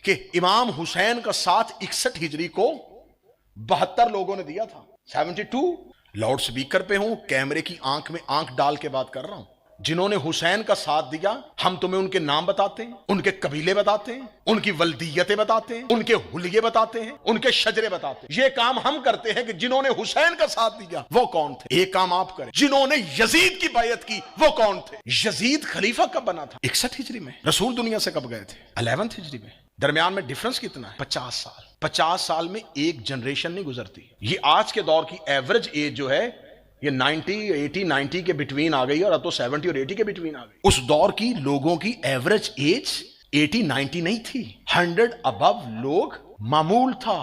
کہ امام حسین کا ساتھ 61 ہجری کو 72 لوگوں نے دیا تھا. 72 لاؤڈ سپیکر پہ ہوں, کیمرے کی آنکھ میں آنکھ ڈال کے بات کر رہا ہوں. جنہوں نے حسین کا ساتھ دیا, ہم تمہیں ان کے نام بتاتے ہیں, ان کے قبیلے بتاتے ہیں, ان کی ولدیتیں بتاتے ہیں, ان کے حلیے بتاتے ہیں, ان کے شجرے بتاتے ہیں. یہ کام ہم کرتے ہیں کہ جنہوں نے حسین کا ساتھ دیا وہ کون تھے. ایک کام آپ کریں, جنہوں نے یزید کی بیعت کی وہ کون تھے. یزید خلیفہ کب بنا تھا؟ 61 ہجری میں. رسول دنیا سے کب گئے تھے؟ 11 ہجری میں. درمیان میں ڈیفرنس کتنا ہے؟ 50 سال. 50 سال میں ایک جنریشن نہیں گزرتی. یہ آج کے دور کی ایوریج ایج جو ہے یہ 90 کے بٹوین آ گئی, اور اب تو 70 اور 80 کے بٹوین آ گئی. اس دور کی لوگوں کی ایوریج ایج 80-90 نہیں تھی. 100 ابو لوگ معمول تھا,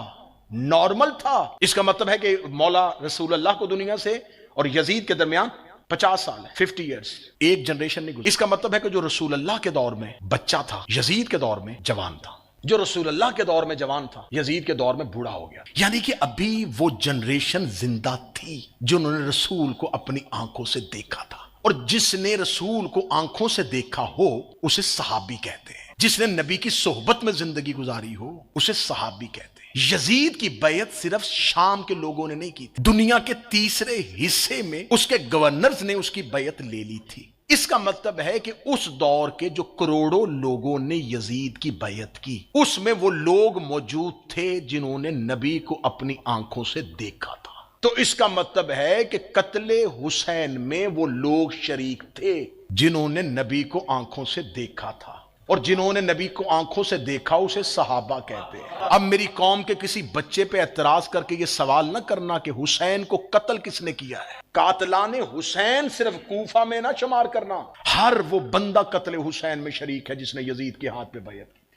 نارمل تھا. اس کا مطلب ہے کہ مولا رسول اللہ کو دنیا سے اور یزید کے درمیان 50 سال ہے, 50 ایئرز. ایک جنریشن نہیں گزری. اس کا مطلب ہے کہ جو رسول اللہ کے دور میں بچہ تھا, یزید کے دور میں جوان تھا. جو رسول اللہ کے دور میں جوان تھا, یزید کے دور میں بوڑھا ہو گیا. یعنی کہ ابھی وہ جنریشن زندہ تھی جنہوں نے رسول کو اپنی آنکھوں سے دیکھا تھا. اور جس نے رسول کو آنکھوں سے دیکھا ہو اسے صحابی کہتے ہیں. جس نے نبی کی صحبت میں زندگی گزاری ہو اسے صحابی کہتے ہیں. یزید کی بیعت صرف شام کے لوگوں نے نہیں کی تھی, دنیا کے تیسرے حصے میں اس کے گورنرز نے اس کی بیعت لے لی تھی. اس کا مطلب ہے کہ اس دور کے جو کروڑوں لوگوں نے یزید کی بیعت کی, اس میں وہ لوگ موجود تھے جنہوں نے نبی کو اپنی آنکھوں سے دیکھا تھا. تو اس کا مطلب ہے کہ قتل حسین میں وہ لوگ شریک تھے جنہوں نے نبی کو آنکھوں سے دیکھا تھا, اور جنہوں نے نبی کو آنکھوں سے دیکھا اسے صحابہ کہتے ہیں. اب میری قوم کے کسی بچے پہ اعتراض کر کے یہ سوال نہ کرنا کہ حسین کو قتل کس نے کیا ہے. قاتلان حسین صرف کوفہ میں نہ شمار کرنا, ہر وہ بندہ قتل حسین میں شریک ہے جس نے یزید کے ہاتھ پہ بیعت کی.